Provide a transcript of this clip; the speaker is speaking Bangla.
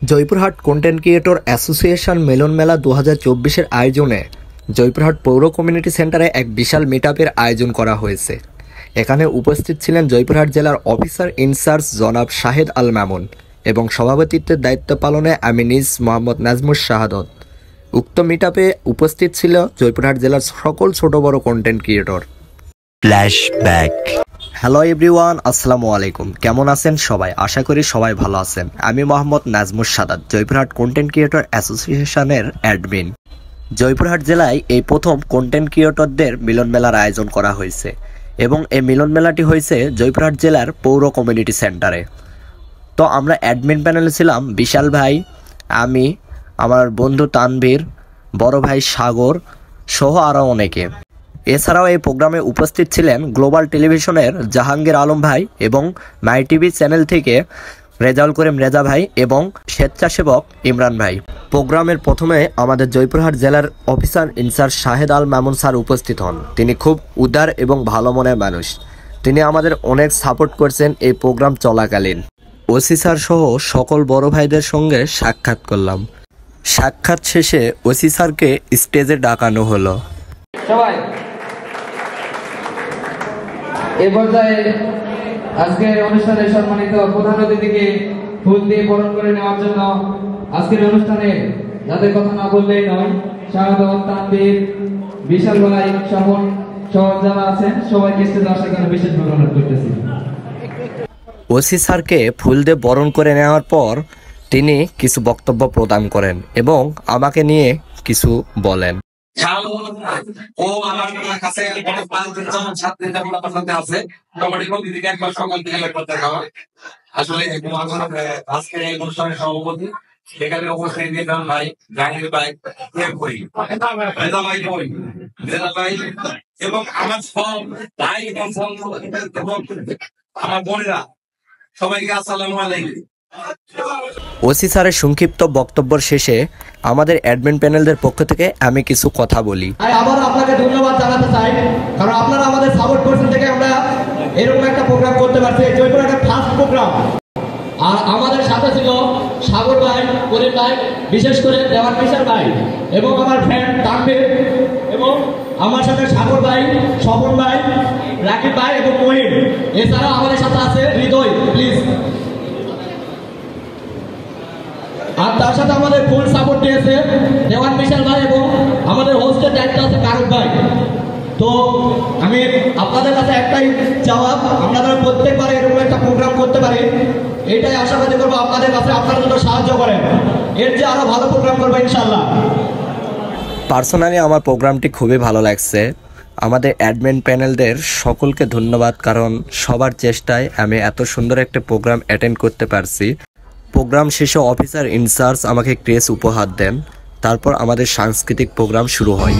জয়পুরহাট কন্টেন্ট ক্রিয়েটর অ্যাসোসিয়েশন মিলন মেলা 2024-এর আয়োজনে জয়পুরহাট পৌর কমিউনিটি সেন্টারে এক বিশাল মিটআপের আয়োজন করা হয়েছে। এখানে উপস্থিত ছিলেন জয়পুরহাট জেলার অফিসার ইনচার্জ জনাব শাহেদ আল মামুন এবং সভাপতিত্বের দায়িত্ব পালনে আমি নিজ মোহাম্মদ নাজমুস শাহাদত। উক্ত মিটআপে উপস্থিত ছিল জয়পুরহাট জেলার সকল ছোট বড় content creator. Flashback. Hello everyone, আসসালামু আলাইকুম। কেমন আছেন সবাই? আশা করি সবাই ভালো আছেন। আমি মোহাম্মদ নাজমুস শাহাদত, জয়পুরহাট কন্টেন্ট ক্রিয়েটর অ্যাসোসিয়েশনের অ্যাডমিন। জয়পুরহাট জেলায় এই প্রথম কন্টেন্ট ক্রিয়েটরদের মিলন মেলার আয়োজন করা হয়েছে এবং এই মিলন মেলাটি হয়েছে জয়পুরহাট জেলার পৌর কমিউনিটি সেন্টারে। তো আমরা অ্যাডমিন প্যানেলে ছিলাম বিশাল ভাই, আমি, আমার বন্ধু তানভীর, বড় ভাই সাগর সহ আরও অনেকে। এছাড়াও এই প্রোগ্রামে উপস্থিত ছিলেন গ্লোবাল টেলিভিশনের জাহাঙ্গীর আলম ভাই এবং মাই টিভি চ্যানেল থেকে রেজাউল করিম রেজা ভাই এবং স্বেচ্ছাসেবক ইমরান ভাই। প্রোগ্রামের প্রথমে আমাদের জয়পুরহাট জেলার officer in charge Shahed Al Mamun sir উপস্থিত হন। তিনি খুব উদার এবং ভালো মনের মানুষ। তিনি আমাদের অনেক সাপোর্ট করছেন এই প্রোগ্রাম চলাকালীন। ওসি স্যার সহ সকল বড় ভাইদের সঙ্গে সাক্ষাৎ করলাম। সাক্ষাৎ শেষে ওসি স্যারকে স্টেজে ডাকানো হলো। সবাই এ পর্যায়ে আজকের অনুষ্ঠানে সম্মানিত প্রধান অতিথিকে ফুল দিয়ে বরণ করে নেওয়ার জন্য আজকের অনুষ্ঠানে যাদের কথা না বললেই নয়, স্বাগত তানভীর, বিশাল ভাই, স্বপন সহ যারা আছেন সবাইকে স্টেজে আসার জন্য বিশেষভাবে অনুরোধ করতেছি। ওসি স্যারকে ফুল দিয়ে বরণ করে নেওয়ার পর তিনি কিছু বক্তব্য প্রদান করেন এবং আমাকে নিয়ে কিছু বলেন। ও আমার কাছে আছে একবার সকাল থেকে আসলে আজকের এই অনুষ্ঠানের সভাপতি এখানে উপস্থিত দিলাম ভাই জাহির ভাই ভাই এবং আমার সব ভাই আমার বোনেরা সবাইকে আসসালামু আলাইকুম। ওসি স্যারের সংক্ষিপ্ত বক্তব্যের শেষে আমাদের অ্যাডমিন প্যানেলদের পক্ষ থেকে আমি কিছু কথা বলি। আবার আপনাকে ধন্যবাদ জানাতে চাই, কারণ আপনারা আমাদের সাপোর্ট করছেন থেকে আমরা এরকম একটা প্রোগ্রাম করতে পারছি। জয়পুরহাটের ফার্স্ট প্রোগ্রাম। আর আমাদের সাথে ছিল সাগর ভাই, করিম ভাই, বিশেষ করে দেওয়ান বিশাল ভাই এবং আমার ফ্রেন্ড তানভীর এবং আমার সাথে সাগর ভাই, স্বপন ভাই, রাকিব ভাই এবং মহিন। এছাড়াও আমাদের সাথে আছে হৃদয়, প্লিজ। আর তার সাথে আমাদের ফুল সাপোর্ট দিয়েছে দেওয়ান বিশাল ভাই এবং আমাদের হোস্টের দায়িত্ব আছে কারুক ভাই। তো আমি আপনাদের কাছে একটাই চাওয়া, আমরা যেন প্রত্যেকবার এরকম একটা প্রোগ্রাম করতে পারি, এইটাই আশাবাদী করবো আপনাদের কাছে। আপনারা যদি সাহায্য করেন এর যে আরো ভালো প্রোগ্রাম করবো ইনশাল্লাহ। পার্সোনালি আমার প্রোগ্রামটি খুবই ভালো লাগছে। আমাদের অ্যাডমিন প্যানেলদের সকলকে ধন্যবাদ, কারণ সবার চেষ্টায় আমি এত সুন্দর একটা প্রোগ্রাম অ্যাটেন্ড করতে পারছি। প্রোগ্রাম শেষে অফিসার ইনচার্জ আমাকে ক্রেস উপহার দেন। তারপর আমাদের সাংস্কৃতিক প্রোগ্রাম শুরু হয়।